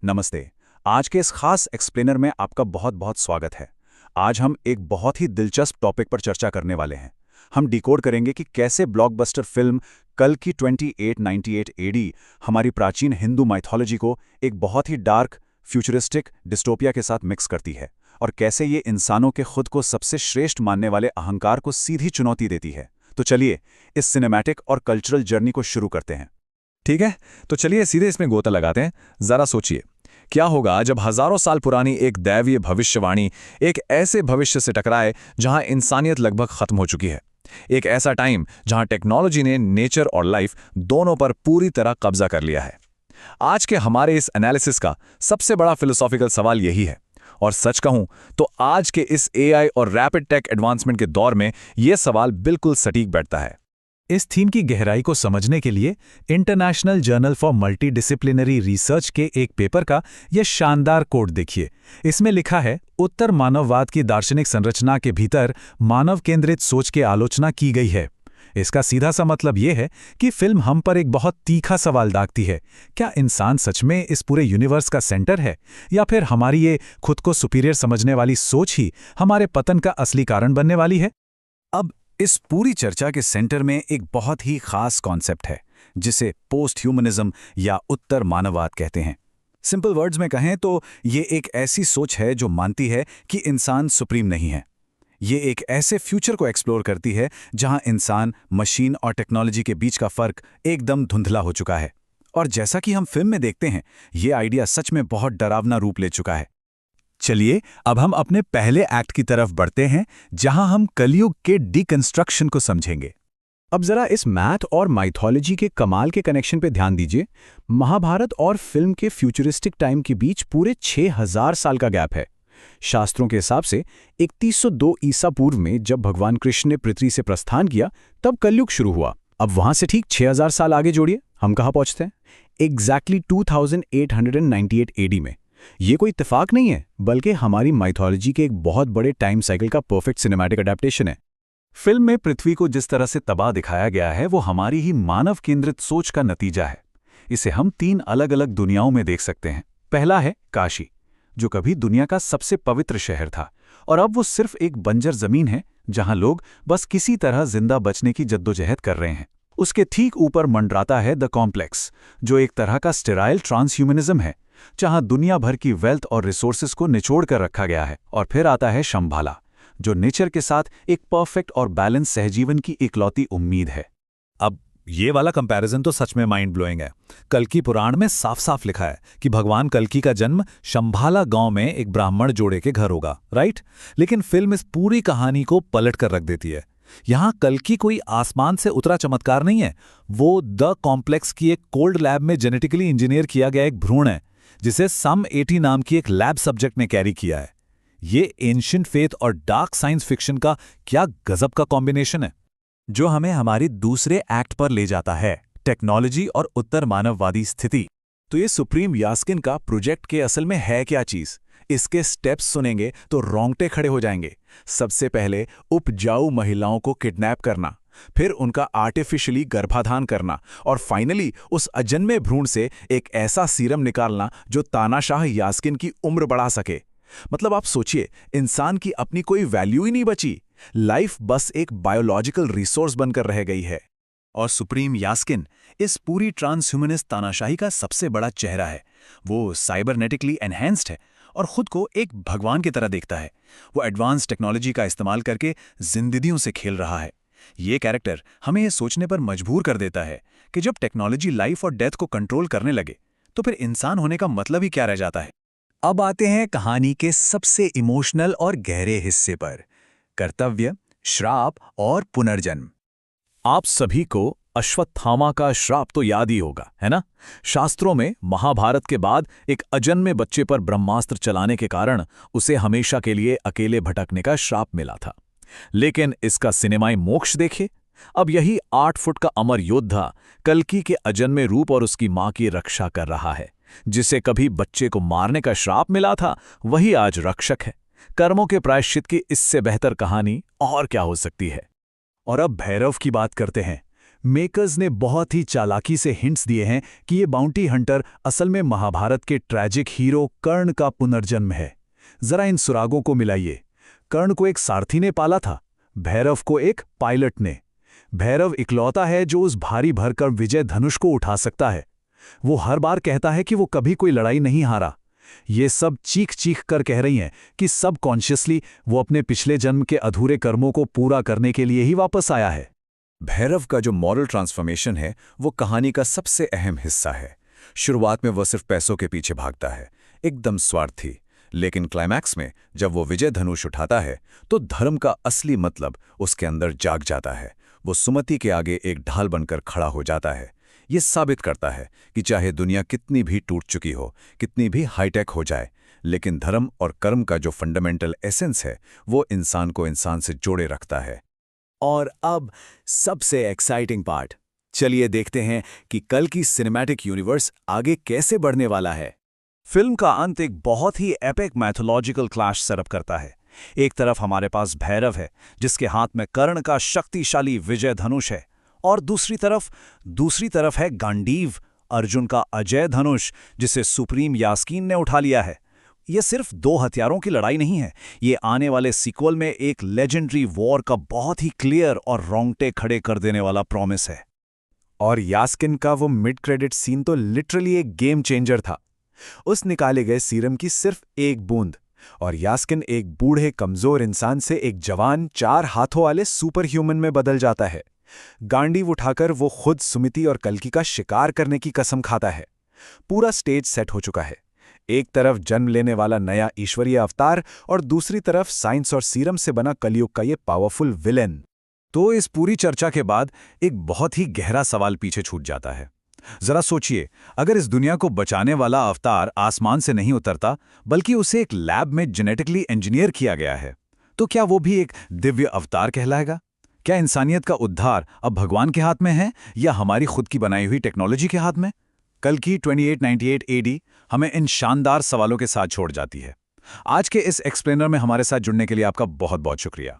नमस्ते। आज के इस खास एक्सप्लेनर में आपका बहुत बहुत स्वागत है। आज हम एक बहुत ही दिलचस्प टॉपिक पर चर्चा करने वाले हैं। हम डिकोड करेंगे कि कैसे ब्लॉकबस्टर फिल्म कल की 2898 एडी हमारी प्राचीन हिंदू माइथोलॉजी को एक बहुत ही डार्क, फ्यूचरिस्टिक डिस्टोपिया के साथ मिक्स करती है, और कैसे ये इंसानों के खुद को सबसे श्रेष्ठ मानने वाले अहंकार को सीधी चुनौती देती है। तो चलिए इस सिनेमैटिक और कल्चरल जर्नी को शुरू करते हैं। ठीक है, तो चलिए सीधे इसमें गोता लगाते हैं। जरा सोचिए, क्या होगा जब हजारों साल पुरानी एक दैवीय भविष्यवाणी एक ऐसे भविष्य से टकराए जहां इंसानियत लगभग खत्म हो चुकी है। एक ऐसा टाइम जहां टेक्नोलॉजी ने नेचर और लाइफ दोनों पर पूरी तरह कब्जा कर लिया है। आज के हमारे इस एनालिसिस का सबसे बड़ा फिलोसॉफिकल सवाल यही है, और सच कहूं तो आज के इस एआई और रैपिड टेक एडवांसमेंट के दौर में यह सवाल बिल्कुल सटीक बैठता है। इस थीम की गहराई को समझने के लिए international journal for multidisciplinary research के एक पेपर का यह शानदार कोट देखिए। इसमें लिखा है, उत्तर मानववाद की दार्शनिक संरचना के भीतर मानव केंद्रित सोच की आलोचना की गई है। इसका सीधा सा मतलब यह है कि फिल्म हम पर एक बहुत तीखा सवाल दागती है, क्या इंसान सच में इस पूरे यूनिवर्स का सेंटर है, या फिर हमारी ये खुद को सुपीरियर समझने वाली सोच ही हमारे पतन का असली कारण बनने वाली है। अब इस पूरी चर्चा के सेंटर में एक बहुत ही खास कॉन्सेप्ट है, जिसे पोस्ट ह्यूमनिज्म या उत्तर मानववाद कहते हैं। सिंपल वर्ड्स में कहें तो ये एक ऐसी सोच है जो मानती है कि इंसान सुप्रीम नहीं है। ये एक ऐसे फ्यूचर को एक्सप्लोर करती है जहां इंसान, मशीन और टेक्नोलॉजी के बीच का फर्क एकदम धुंधला हो चुका है। और जैसा कि हम फिल्म में देखते हैं, ये आइडिया सच में बहुत डरावना रूप ले चुका है। चलिए अब हम अपने पहले एक्ट की तरफ बढ़ते हैं, जहां हम कलयुग के डिकंस्ट्रक्शन को समझेंगे। अब जरा इस मैथ और माइथोलॉजी के कमाल के कनेक्शन पे ध्यान दीजिए। महाभारत और फिल्म के फ्यूचरिस्टिक टाइम के बीच पूरे 6000 साल का गैप है। शास्त्रों के हिसाब से 3102 ईसा पूर्व में जब भगवान कृष्ण ने पृथ्वी से प्रस्थान किया, तब कलयुग शुरू हुआ। अब वहां से ठीक 6000 साल आगे जोड़िए, हम कहां पहुंचते हैं? एग्जैक्टली 2898 एडी में। ये कोई इत्तेफाक नहीं है, बल्कि हमारी माइथोलॉजी के एक बहुत बड़े टाइम साइकिल का परफेक्ट सिनेमैटिक अडेप्टेशन है। फिल्म में पृथ्वी को जिस तरह से तबाह दिखाया गया है, वो हमारी ही मानव केंद्रित सोच का नतीजा है। इसे हम 3 अलग अलग दुनियाओं में देख सकते हैं। पहला है काशी, जो कभी दुनिया का सबसे पवित्र शहर था, और अब वो सिर्फ एक बंजर जमीन है जहां लोग बस किसी तरह जिंदा बचने की जद्दोजहद कर रहे हैं। उसके ठीक ऊपर मंडराता है द कॉम्प्लेक्स, जो एक तरह का स्टेराइल ट्रांसह्यूमनिज्म है, जहां दुनिया भर की वेल्थ और रिसोर्सेज को निचोड़ कर रखा गया है। और फिर आता है शंभाला, जो नेचर के साथ एक परफेक्ट और बैलेंस सहजीवन की इकलौती उम्मीद है। अब ये वाला कंपैरिजन तो सच में माइंड ब्लोइंग है। कल्कि पुराण में साफ साफ लिखा है कि भगवान कल्कि का जन्म शंभाला गांव में एक ब्राह्मण जोड़े के घर होगा, राइट? लेकिन फिल्म इस पूरी कहानी को पलट कर रख देती है। यहां कल्कि कोई आसमान से उतरा चमत्कार नहीं है, वो द कॉम्प्लेक्स की एक कोल्ड लैब में जेनेटिकली इंजीनियर किया गया एक भ्रूण है, जिसे सम 80 नाम की एक लैब सब्जेक्ट ने कैरी किया है। ये एंशिएंट फेथ और डार्क साइंस फिक्शन का क्या गजब का कॉम्बिनेशन है, जो हमें हमारी दूसरे एक्ट पर ले जाता है, टेक्नोलॉजी और उत्तर मानववादी स्थिति। तो ये सुप्रीम यास्किन का प्रोजेक्ट के असल में है क्या चीज? इसके स्टेप्स सुनेंगे तो रोंगटे खड़े हो जाएंगे। सबसे पहले उपजाऊ महिलाओं को किडनैप करना, फिर उनका आर्टिफिशियली गर्भाधान करना, और फाइनली उस अजन्मे भ्रूण से एक ऐसा सीरम निकालना जो तानाशाह यास्किन की उम्र बढ़ा सके। मतलब आप सोचिए, इंसान की अपनी कोई वैल्यू ही नहीं बची। लाइफ बस एक बायोलॉजिकल रिसोर्स बनकर रह गई है। और सुप्रीम यास्किन इस पूरी ट्रांसह्यूमनिस्ट तानाशाही का सबसे बड़ा चेहरा है। वो साइबरनेटिकली एनहेंस्ड है और खुद को एक भगवान की तरह देखता है। वो एडवांस टेक्नोलॉजी का इस्तेमाल करके जिंदगियों से खेल रहा है। ये कैरेक्टर हमें ये सोचने पर मजबूर कर देता है कि जब टेक्नोलॉजी लाइफ और डेथ को कंट्रोल करने लगे, तो फिर इंसान होने का मतलब ही क्या रह जाता है। अब आते हैं कहानी के सबसे इमोशनल और गहरे हिस्से पर, कर्तव्य, श्राप और पुनर्जन्म। आप सभी को अश्वत्थामा का श्राप तो याद ही होगा, है ना? शास्त्रों में महाभारत के बाद एक अजन्मे बच्चे पर ब्रह्मास्त्र चलाने के कारण उसे हमेशा के लिए अकेले भटकने का श्राप मिला था। लेकिन इसका सिनेमाई मोक्ष देखे। अब यही 8 फुट का अमर योद्धा कल्कि के अजन्मे रूप और उसकी मां की रक्षा कर रहा है। जिसे कभी बच्चे को मारने का श्राप मिला था, वही आज रक्षक है। कर्मों के प्रायश्चित की इससे बेहतर कहानी और क्या हो सकती है? और अब भैरव की बात करते हैं। मेकर्स ने बहुत ही चालाकी से हिंट्स दिए हैं कि ये बाउंटी हंटर असल में महाभारत के ट्रैजिक हीरो कर्ण का पुनर्जन्म है। जरा इन सुरागों को मिलाइए। कर्ण को एक सारथी ने पाला था, भैरव को एक पायलट ने। भैरव इकलौता है जो उस भारी भरकर विजय धनुष को उठा सकता है। वो हर बार कहता है कि वो कभी कोई लड़ाई नहीं हारा। ये सब चीख चीख कर कह रही हैं कि सबकॉन्शियसली वो अपने पिछले जन्म के अधूरे कर्मों को पूरा करने के लिए ही वापस आया है। भैरव का जो मॉरल ट्रांसफॉर्मेशन है वो कहानी का सबसे अहम हिस्सा है। शुरुआत में वह सिर्फ पैसों के पीछे भागता है, एकदम स्वार्थी। लेकिन क्लाइमैक्स में जब वो विजय धनुष उठाता है तो धर्म का असली मतलब उसके अंदर जाग जाता है। वो सुमति के आगे एक ढाल बनकर खड़ा हो जाता है। ये साबित करता है कि चाहे दुनिया कितनी भी टूट चुकी हो, कितनी भी हाईटेक हो जाए, लेकिन धर्म और कर्म का जो फंडामेंटल एसेंस है वो इंसान को इंसान से जोड़े रखता है। और अब सबसे एक्साइटिंग पार्ट, चलिए देखते हैं कि कल की सिनेमैटिक यूनिवर्स आगे कैसे बढ़ने वाला है। फिल्म का अंत एक बहुत ही एपिक मैथोलॉजिकल क्लैश सेटअप करता है। एक तरफ हमारे पास भैरव है जिसके हाथ में कर्ण का शक्तिशाली विजय धनुष है, और दूसरी तरफ है गांडीव, अर्जुन का अजय धनुष जिसे सुप्रीम यास्कीन ने उठा लिया है। ये सिर्फ दो हथियारों की लड़ाई नहीं है, ये आने वाले सीक्वल में एक लेजेंडरी वॉर का बहुत ही क्लियर और रोंगटे खड़े कर देने वाला प्रॉमिस है। और यास्किन का वो मिड क्रेडिट सीन तो लिटरली एक गेम चेंजर था। उस निकाले गए सीरम की सिर्फ एक बूंद और यास्किन एक बूढ़े कमजोर इंसान से एक जवान 4 हाथों वाले सुपर ह्यूमन में बदल जाता है। गांडीव उठाकर वो खुद सुमिति और कल्कि का शिकार करने की कसम खाता है। पूरा स्टेज सेट हो चुका है। एक तरफ जन्म लेने वाला नया ईश्वरीय अवतार और दूसरी तरफ साइंस और सीरम से बना कलयुग का ये पावरफुल विलेन। तो इस पूरी चर्चा के बाद एक बहुत ही गहरा सवाल पीछे छूट जाता है। जरा सोचिए, अगर इस दुनिया को बचाने वाला अवतार आसमान से नहीं उतरता बल्कि उसे एक लैब में जेनेटिकली इंजीनियर किया गया है, तो क्या वो भी एक दिव्य अवतार कहलाएगा? क्या इंसानियत का उद्धार अब भगवान के हाथ में है या हमारी खुद की बनाई हुई टेक्नोलॉजी के हाथ में? कल की 2898 AD हमें इन शानदार सवालों के साथ छोड़ जाती है। आज के इस एक्सप्लेनर में हमारे साथ जुड़ने के लिए आपका बहुत बहुत शुक्रिया।